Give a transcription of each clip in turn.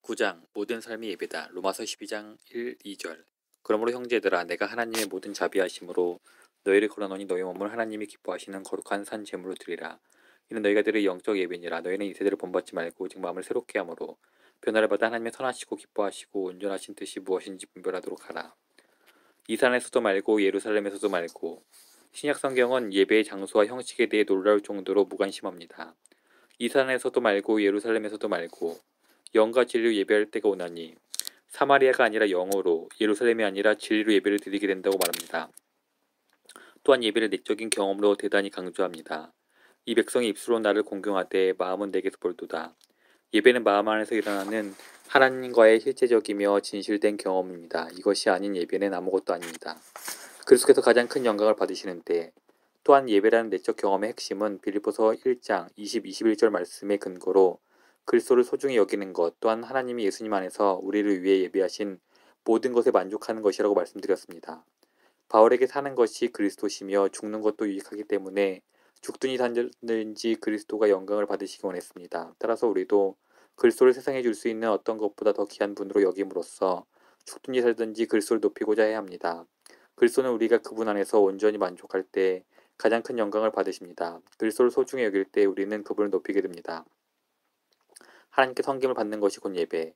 9장 모든 삶이 예배다. 로마서 12장 1, 2절. 그러므로 형제들아 내가 하나님의 모든 자비하심으로 너희를 걸어놓으니 너희 몸을 하나님이 기뻐하시는 거룩한 산 제물로 드리라. 이는 너희가 드릴 영적 예배니라. 너희는 이 세대를 본받지 말고 오직 마음을 새롭게 함으로 변화를 받아 하나님의 선하시고 기뻐하시고 온전하신 뜻이 무엇인지 분별하도록 하라. 이 산에서도 말고 예루살렘에서도 말고. 신약 성경은 예배의 장소와 형식에 대해 놀라울 정도로 무관심합니다. 이 산에서도 말고 예루살렘에서도 말고. 영과 진리로 예배할 때가 오나니 사마리아가 아니라 영으로 예루살렘이 아니라 진리로 예배를 드리게 된다고 말합니다. 또한 예배를 내적인 경험으로 대단히 강조합니다. 이 백성이 입술로 나를 공경하되 마음은 내게서 멀도다. 예배는 마음 안에서 일어나는 하나님과의 실제적이며 진실된 경험입니다. 이것이 아닌 예배는 아무것도 아닙니다. 그리스도께서 가장 큰 영광을 받으시는데 또한 예배라는 내적 경험의 핵심은 빌립보서 1장 20, 21절 말씀의 근거로 그리스도를 소중히 여기는 것 또한 하나님이 예수님 안에서 우리를 위해 예비하신 모든 것에 만족하는 것이라고 말씀드렸습니다. 바울에게 사는 것이 그리스도시며 죽는 것도 유익하기 때문에 죽든지 살든지 그리스도가 영광을 받으시기 원했습니다. 따라서 우리도 그리스도를 세상에 줄 수 있는 어떤 것보다 더 귀한 분으로 여김으로써 죽든지 살든지 그리스도를 높이고자 해야 합니다. 그리스도는 우리가 그분 안에서 온전히 만족할 때 가장 큰 영광을 받으십니다. 그리스도를 소중히 여길 때 우리는 그분을 높이게 됩니다. 하나님께 섬김을 받는 것이 곧 예배.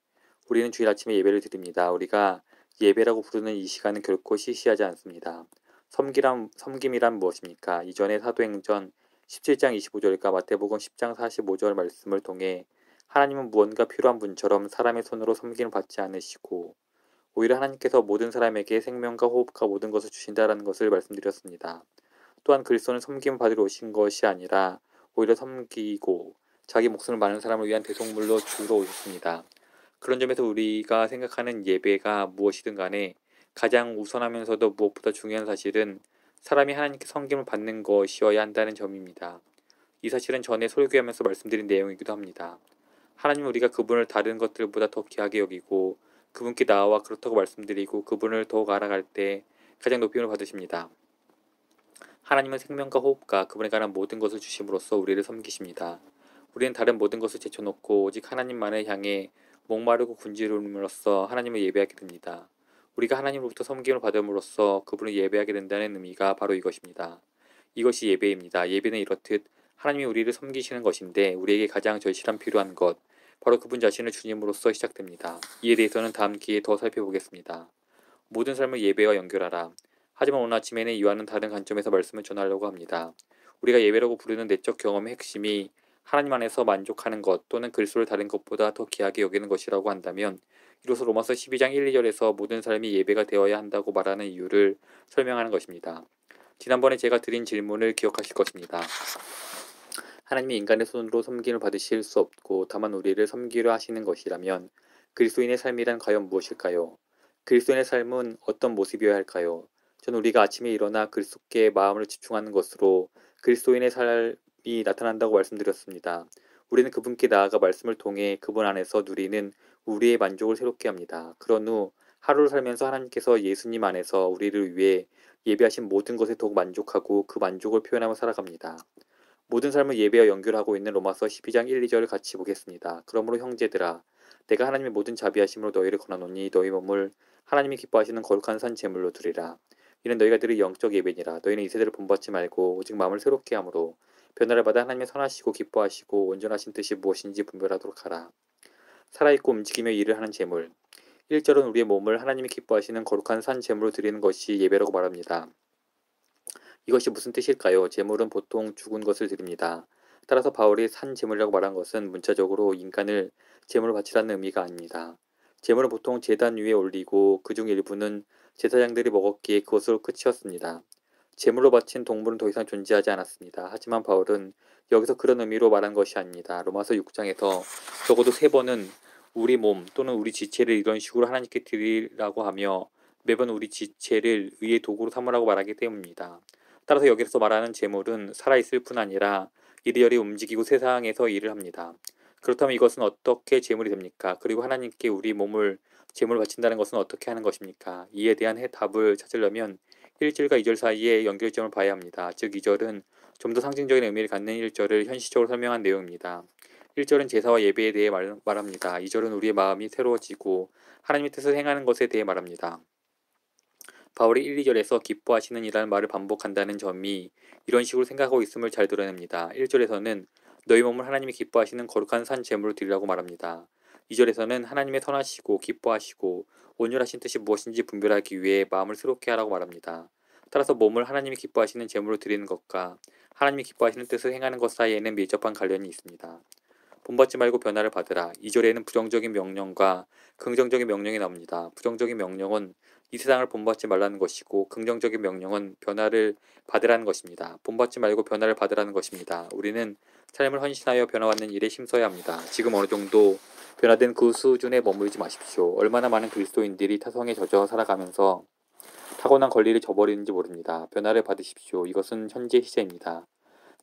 우리는 주일 아침에 예배를 드립니다. 우리가 예배라고 부르는 이 시간은 결코 시시하지 않습니다. 섬김이란 무엇입니까? 이전에 사도행전 17장 25절과 마태복음 10장 45절 말씀을 통해 하나님은 무언가 필요한 분처럼 사람의 손으로 섬김을 받지 않으시고 오히려 하나님께서 모든 사람에게 생명과 호흡과 모든 것을 주신다라는 것을 말씀드렸습니다. 또한 그리스도는 섬김을 받으러 오신 것이 아니라 오히려 섬기고 자기 목숨을 많은 사람을 위한 대속물로 주러 오셨습니다. 그런 점에서 우리가 생각하는 예배가 무엇이든 간에 가장 우선하면서도 무엇보다 중요한 사실은 사람이 하나님께 섬김을 받는 것이어야 한다는 점입니다. 이 사실은 전에 설교하면서 말씀드린 내용이기도 합니다. 하나님은 우리가 그분을 다른 것들보다 더 귀하게 여기고 그분께 나아와 그렇다고 말씀드리고 그분을 더욱 알아갈 때 가장 높임을 받으십니다. 하나님은 생명과 호흡과 그분에 관한 모든 것을 주심으로써 우리를 섬기십니다. 우리는 다른 모든 것을 제쳐놓고 오직 하나님만을 향해 목마르고 군지름으로써 하나님을 예배하게 됩니다. 우리가 하나님으로부터 섬김을 받음으로써 그분을 예배하게 된다는 의미가 바로 이것입니다. 이것이 예배입니다. 예배는 이렇듯 하나님이 우리를 섬기시는 것인데 우리에게 가장 절실한 필요한 것, 바로 그분 자신을 주님으로써 시작됩니다. 이에 대해서는 다음 기회에 더 살펴보겠습니다. 모든 삶을 예배와 연결하라. 하지만 오늘 아침에는 이와는 다른 관점에서 말씀을 전하려고 합니다. 우리가 예배라고 부르는 내적 경험의 핵심이 하나님 안에서 만족하는 것 또는 그리스도를 다른 것보다 더 귀하게 여기는 것이라고 한다면 이로써 로마서 12장 1, 2절에서 모든 삶이 예배가 되어야 한다고 말하는 이유를 설명하는 것입니다. 지난번에 제가 드린 질문을 기억하실 것입니다. 하나님이 인간의 손으로 섬김을 받으실 수 없고 다만 우리를 섬기려 하시는 것이라면 그리스도인의 삶이란 과연 무엇일까요? 그리스도인의 삶은 어떤 모습이어야 할까요? 저는 우리가 아침에 일어나 그리스도께 마음을 집중하는 것으로 그리스도인의 삶이 나타난다고 말씀드렸습니다. 우리는 그분께 나아가 말씀을 통해 그분 안에서 누리는 우리의 만족을 새롭게 합니다. 그런 후 하루를 살면서 하나님께서 예수님 안에서 우리를 위해 예배하신 모든 것에 더욱 만족하고 그 만족을 표현하며 살아갑니다. 모든 삶을 예배와 연결하고 있는 로마서 12장 1, 2절을 같이 보겠습니다. 그러므로 형제들아 내가 하나님의 모든 자비하심으로 너희를 권하노니 너희 몸을 하나님이 기뻐하시는 거룩한 산 제물로 드리라. 이는 너희가 드릴 영적 예배니라. 너희는 이 세대를 본받지 말고 오직 마음을 새롭게 함으로 변화를 받아 하나님의 선하시고 기뻐하시고 온전하신 뜻이 무엇인지 분별하도록 하라. 살아있고 움직이며 일을 하는 제물. 1절은 우리의 몸을 하나님이 기뻐하시는 거룩한 산 제물로 드리는 것이 예배라고 말합니다. 이것이 무슨 뜻일까요? 제물은 보통 죽은 것을 드립니다. 따라서 바울이 산 제물이라고 말한 것은 문자적으로 인간을 제물로 바치라는 의미가 아닙니다. 제물은 보통 제단 위에 올리고 그중 일부는 제사장들이 먹었기에 그것으로 끝이었습니다. 제물로 바친 동물은 더 이상 존재하지 않았습니다. 하지만 바울은 여기서 그런 의미로 말한 것이 아닙니다. 로마서 6장에서 적어도 3번은 우리 몸 또는 우리 지체를 이런 식으로 하나님께 드리라고 하며 매번 우리 지체를 의의 도구로 삼으라고 말하기 때문입니다. 따라서 여기서 말하는 제물은 살아있을 뿐 아니라 이리저리 움직이고 세상에서 일을 합니다. 그렇다면 이것은 어떻게 제물이 됩니까? 그리고 하나님께 우리 몸을 제물로 바친다는 것은 어떻게 하는 것입니까? 이에 대한 답을 찾으려면 1절과 2절 사이에 연결점을 봐야 합니다. 즉 2절은 좀 더 상징적인 의미를 갖는 1절을 현실적으로 설명한 내용입니다. 1절은 제사와 예배에 대해 말합니다. 2절은 우리의 마음이 새로워지고 하나님의 뜻을 행하는 것에 대해 말합니다. 바울이 1, 2절에서 기뻐하시는 이라는 말을 반복한다는 점이 이런 식으로 생각하고 있음을 잘 드러냅니다. 1절에서는 너희 몸을 하나님이 기뻐하시는 거룩한 산 제물로 드리라고 말합니다. 2절에서는 하나님의 선하시고 기뻐하시고 온유하신 뜻이 무엇인지 분별하기 위해 마음을 새롭게 하라고 말합니다. 따라서 몸을 하나님이 기뻐하시는 제물로 드리는 것과 하나님이 기뻐하시는 뜻을 행하는 것 사이에는 밀접한 관련이 있습니다. 본받지 말고 변화를 받으라. 2절에는 부정적인 명령과 긍정적인 명령이 나옵니다. 부정적인 명령은 이 세상을 본받지 말라는 것이고 긍정적인 명령은 변화를 받으라는 것입니다. 본받지 말고 변화를 받으라는 것입니다. 우리는 삶을 헌신하여 변화받는 일에 힘써야 합니다. 지금 어느 정도 변화된 그 수준에 머물지 마십시오. 얼마나 많은 그리스도인들이 타성에 젖어 살아가면서 타고난 권리를 저버리는지 모릅니다. 변화를 받으십시오. 이것은 현재 시제입니다.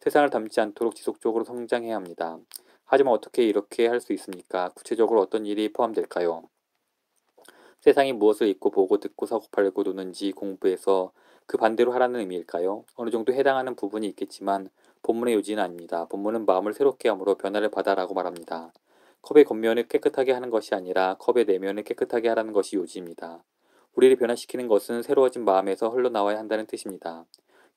세상을 닮지 않도록 지속적으로 성장해야 합니다. 하지만 어떻게 이렇게 할 수 있습니까? 구체적으로 어떤 일이 포함될까요? 세상이 무엇을 읽고 보고 듣고 사고 팔고 노는지 공부해서 그 반대로 하라는 의미일까요? 어느 정도 해당하는 부분이 있겠지만 본문의 요지는 아닙니다. 본문은 마음을 새롭게 함으로 변화를 받아라고 말합니다. 컵의 겉면을 깨끗하게 하는 것이 아니라 컵의 내면을 깨끗하게 하라는 것이 요지입니다. 우리를 변화시키는 것은 새로워진 마음에서 흘러나와야 한다는 뜻입니다.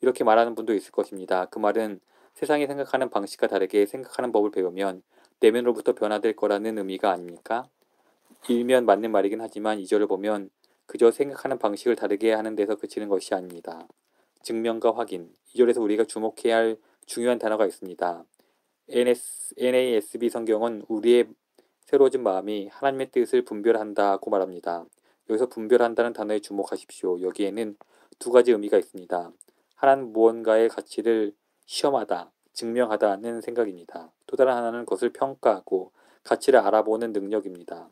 이렇게 말하는 분도 있을 것입니다. 그 말은 세상이 생각하는 방식과 다르게 생각하는 법을 배우면 내면으로부터 변화될 거라는 의미가 아닙니까? 일면 맞는 말이긴 하지만 2절을 보면 그저 생각하는 방식을 다르게 하는 데서 그치는 것이 아닙니다. 증명과 확인. 2절에서 우리가 주목해야 할 중요한 단어가 있습니다. NASB 성경은 우리의 새로워진 마음이 하나님의 뜻을 분별한다고 말합니다. 여기서 분별한다는 단어에 주목하십시오. 여기에는 두 가지 의미가 있습니다. 하나는 무언가의 가치를 시험하다, 증명하다는 생각입니다. 또 다른 하나는 그것을 평가하고 가치를 알아보는 능력입니다.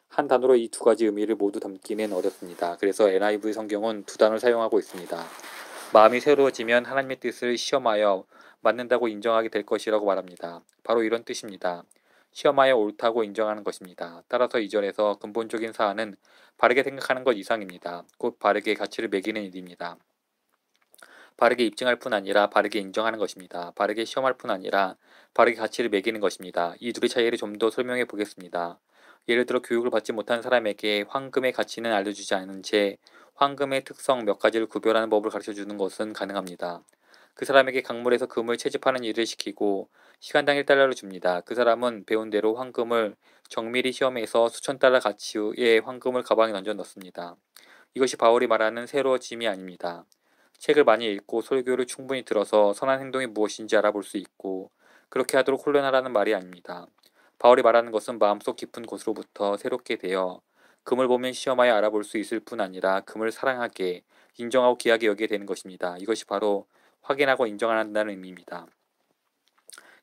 한 단어로 이 두 가지 의미를 모두 담기는 어렵습니다. 그래서 NIV 성경은 두 단어를 사용하고 있습니다. 마음이 새로워지면 하나님의 뜻을 시험하여 맞는다고 인정하게 될 것이라고 말합니다. 바로 이런 뜻입니다. 시험하여 옳다고 인정하는 것입니다. 따라서 2절에서 근본적인 사안은 바르게 생각하는 것 이상입니다. 곧 바르게 가치를 매기는 일입니다. 바르게 입증할 뿐 아니라 바르게 인정하는 것입니다. 바르게 시험할 뿐 아니라 바르게 가치를 매기는 것입니다. 이 둘의 차이를 좀 더 설명해 보겠습니다. 예를 들어 교육을 받지 못한 사람에게 황금의 가치는 알려주지 않은 채 황금의 특성 몇 가지를 구별하는 법을 가르쳐주는 것은 가능합니다. 그 사람에게 강물에서 금을 채집하는 일을 시키고 시간당 1달러를 줍니다. 그 사람은 배운 대로 황금을 정밀히 시험해서 수천 달러 가치의 황금을 가방에 던져 넣습니다. 이것이 바울이 말하는 새로워짐이 아닙니다. 책을 많이 읽고 설교를 충분히 들어서 선한 행동이 무엇인지 알아볼 수 있고 그렇게 하도록 훈련하라는 말이 아닙니다. 바울이 말하는 것은 마음속 깊은 곳으로부터 새롭게 되어 금을 보면 시험하여 알아볼 수 있을 뿐 아니라 금을 사랑하게 인정하고 귀하게 여기게 되는 것입니다. 이것이 바로 확인하고 인정한다는 의미입니다.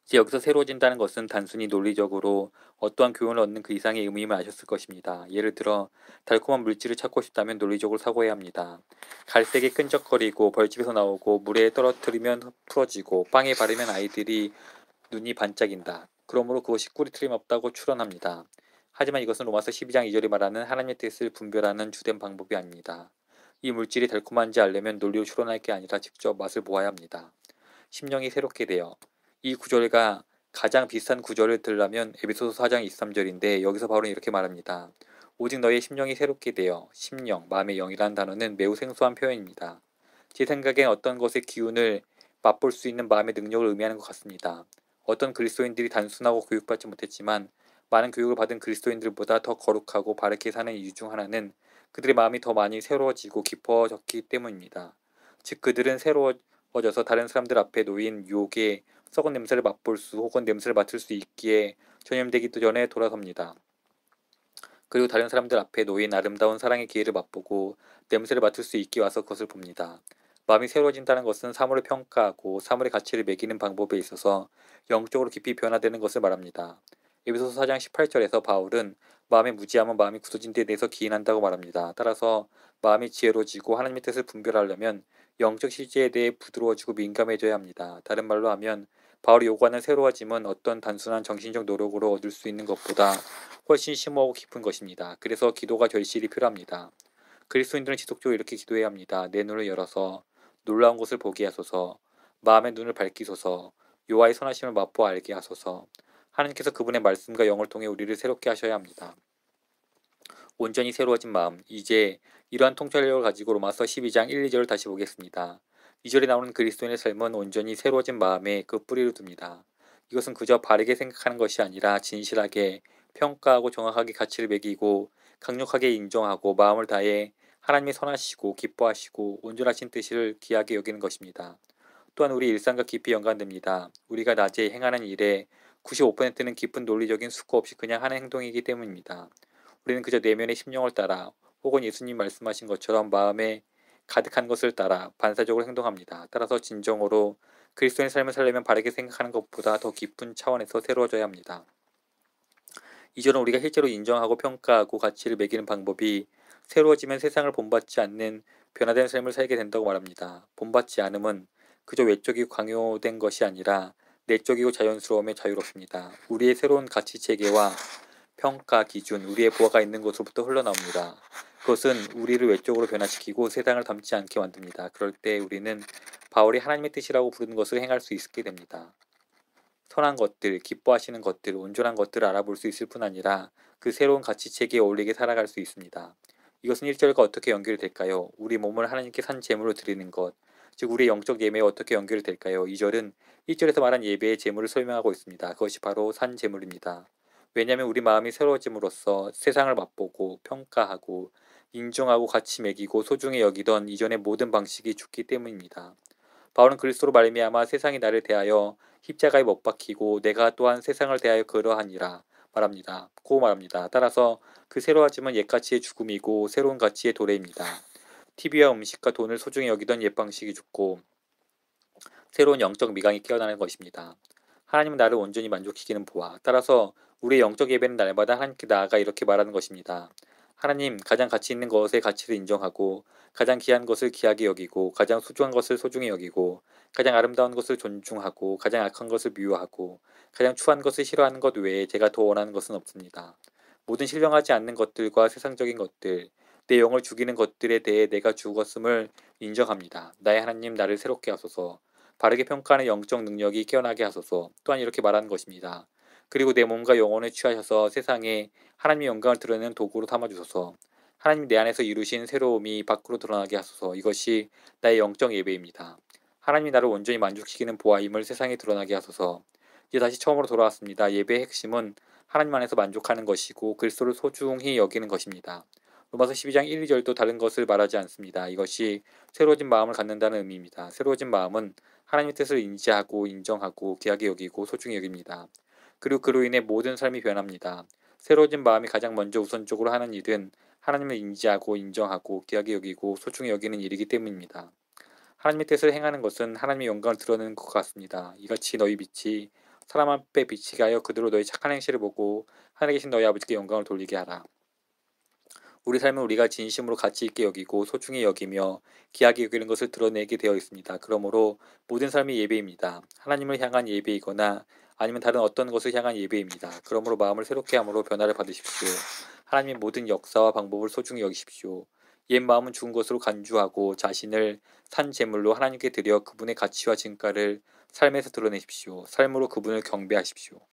이제 여기서 새로워진다는 것은 단순히 논리적으로 어떠한 교훈을 얻는 그 이상의 의미임을 아셨을 것입니다. 예를 들어 달콤한 물질을 찾고 싶다면 논리적으로 사고해야 합니다. 갈색이 끈적거리고 벌집에서 나오고 물에 떨어뜨리면 풀어지고 빵에 바르면 아이들이 눈이 반짝인다. 그러므로 그것이 꿀이 틀림없다고 추론합니다. 하지만 이것은 로마서 12장 2절이 말하는 하나님의 뜻을 분별하는 주된 방법이 아닙니다. 이 물질이 달콤한지 알려면 논리로 추론할 게 아니라 직접 맛을 보아야 합니다. 심령이 새롭게 되어 이 구절과 가장 비슷한 구절을 들으려면 에베소서 4장 23절인데 여기서 바울은 이렇게 말합니다. 오직 너의 심령이 새롭게 되어 심령, 마음의 영이라는 단어는 매우 생소한 표현입니다. 제 생각엔 어떤 것의 기운을 맛볼 수 있는 마음의 능력을 의미하는 것 같습니다. 어떤 그리스도인들이 단순하고 교육받지 못했지만 많은 교육을 받은 그리스도인들보다 더 거룩하고 바르게 사는 이유 중 하나는 그들의 마음이 더 많이 새로워지고 깊어졌기 때문입니다. 즉 그들은 새로워져서 다른 사람들 앞에 놓인 유혹에 썩은 냄새를 맛볼 수 혹은 냄새를 맡을 수 있기에 전염되기도 전에 돌아섭니다. 그리고 다른 사람들 앞에 놓인 아름다운 사랑의 기회를 맛보고 냄새를 맡을 수 있게 와서 그것을 봅니다. 마음이 새로워진다는 것은 사물을 평가하고 사물의 가치를 매기는 방법에 있어서 영적으로 깊이 변화되는 것을 말합니다. 에베소서 4장 18절에서 바울은 마음의 무지함은 마음이 굳어진 데 대해서 기인한다고 말합니다. 따라서 마음이 지혜로워지고 하나님의 뜻을 분별하려면 영적 실제에 대해 부드러워지고 민감해져야 합니다. 다른 말로 하면 바울이 요구하는 새로워짐은 어떤 단순한 정신적 노력으로 얻을 수 있는 것보다 훨씬 심오하고 깊은 것입니다. 그래서 기도가 절실히 필요합니다. 그리스도인들은 지속적으로 이렇게 기도해야 합니다. 내 눈을 열어서 놀라운 것을 보게 하소서, 마음의 눈을 밝히소서, 여호와의 선하심을 맛보아 알게 하소서, 하나님께서 그분의 말씀과 영을 통해 우리를 새롭게 하셔야 합니다. 온전히 새로워진 마음. 이제 이러한 통찰력을 가지고 로마서 12장 1, 2절을 다시 보겠습니다. 2절에 나오는 그리스도인의 삶은 온전히 새로워진 마음에 그 뿌리를 둡니다. 이것은 그저 바르게 생각하는 것이 아니라 진실하게 평가하고 정확하게 가치를 매기고 강력하게 인정하고 마음을 다해 하나님의 선하시고 기뻐하시고 온전하신 뜻을 귀하게 여기는 것입니다. 또한 우리 일상과 깊이 연관됩니다. 우리가 낮에 행하는 일의 95%는 깊은 논리적인 수고 없이 그냥 하는 행동이기 때문입니다. 우리는 그저 내면의 심령을 따라 혹은 예수님 말씀하신 것처럼 마음에 가득한 것을 따라 반사적으로 행동합니다. 따라서 진정으로 그리스도의 삶을 살려면 바르게 생각하는 것보다 더 깊은 차원에서 새로워져야 합니다. 이절은 우리가 실제로 인정하고 평가하고 가치를 매기는 방법이 새로워지면 세상을 본받지 않는 변화된 삶을 살게 된다고 말합니다. 본받지 않음은 그저 외적이고 강요된 것이 아니라 내적이고 자연스러움에 자유롭습니다. 우리의 새로운 가치 체계와 평가 기준, 우리의 보아가 있는 곳으로부터 흘러나옵니다. 그것은 우리를 외적으로 변화시키고 세상을 닮지 않게 만듭니다. 그럴 때 우리는 바울이 하나님의 뜻이라고 부르는 것을 행할 수 있게 됩니다. 선한 것들, 기뻐하시는 것들, 온전한 것들을 알아볼 수 있을 뿐 아니라 그 새로운 가치체계에 어울리게 살아갈 수 있습니다. 이것은 1절과 어떻게 연결이 될까요? 우리 몸을 하나님께 산 제물로 드리는 것, 즉 우리의 영적 예배에 어떻게 연결이 될까요? 2절은 1절에서 말한 예배의 제물을 설명하고 있습니다. 그것이 바로 산 제물입니다. 왜냐하면 우리 마음이 새로워짐으로써 세상을 맛보고 평가하고 인정하고 가치 매기고 소중히 여기던 이전의 모든 방식이 죽기 때문입니다. 바울은 그리스도로 말미암아 세상이 나를 대하여 십자가에 못 박히고 내가 또한 세상을 대하여 그러하니라 말합니다. 따라서 그 새로워짐은 옛 가치의 죽음이고 새로운 가치의 도래입니다. TV와 음식과 돈을 소중히 여기던 옛 방식이 죽고 새로운 영적 미강이 깨어나는 것입니다. 하나님은 나를 온전히 만족시키는 보아. 따라서 우리의 영적 예배는 날마다 하나님께 나아가 이렇게 말하는 것입니다. 하나님, 가장 가치 있는 것의 가치를 인정하고 가장 귀한 것을 귀하게 여기고 가장 소중한 것을 소중히 여기고 가장 아름다운 것을 존중하고 가장 악한 것을 미워하고 가장 추한 것을 싫어하는 것 외에 제가 더 원하는 것은 없습니다. 모든 신령하지 않는 것들과 세상적인 것들, 내 영을 죽이는 것들에 대해 내가 죽었음을 인정합니다. 나의 하나님, 나를 새롭게 하소서. 바르게 평가하는 영적 능력이 깨어나게 하소서. 또한 이렇게 말하는 것입니다. 그리고 내 몸과 영혼을 취하셔서 세상에 하나님의 영광을 드러내는 도구로 삼아주소서. 하나님이 내 안에서 이루신 새로움이 밖으로 드러나게 하소서. 이것이 나의 영적 예배입니다. 하나님이 나를 온전히 만족시키는 보아임을 세상에 드러나게 하소서. 이제 다시 처음으로 돌아왔습니다. 예배의 핵심은 하나님 안에서 만족하는 것이고 그리스도를 소중히 여기는 것입니다. 로마서 12장 1, 2절도 다른 것을 말하지 않습니다. 이것이 새로워진 마음을 갖는다는 의미입니다. 새로워진 마음은 하나님의 뜻을 인지하고 인정하고 귀하게 여기고 소중히 여깁니다. 그리고 그로 인해 모든 삶이 변합니다. 새로워진 마음이 가장 먼저 우선적으로 하는 일은 하나님을 인지하고 인정하고 귀하게 여기고 소중히 여기는 일이기 때문입니다. 하나님의 뜻을 행하는 것은 하나님의 영광을 드러내는 것 같습니다. 이같이 너희 빛이 사람 앞에 비치게 하여 그들로 너희 착한 행실을 보고 하늘에 계신 너희 아버지께 영광을 돌리게 하라. 우리 삶은 우리가 진심으로 가치 있게 여기고 소중히 여기며 귀하게 여기는 것을 드러내게 되어 있습니다. 그러므로 모든 삶이 예배입니다. 하나님을 향한 예배이거나 아니면 다른 어떤 것을 향한 예배입니다. 그러므로 마음을 새롭게 함으로 변화를 받으십시오. 하나님의 모든 역사와 방법을 소중히 여기십시오. 옛 마음은 죽은 것으로 간주하고 자신을 산 제물로 하나님께 드려 그분의 가치와 진가를 삶에서 드러내십시오. 삶으로 그분을 경배하십시오.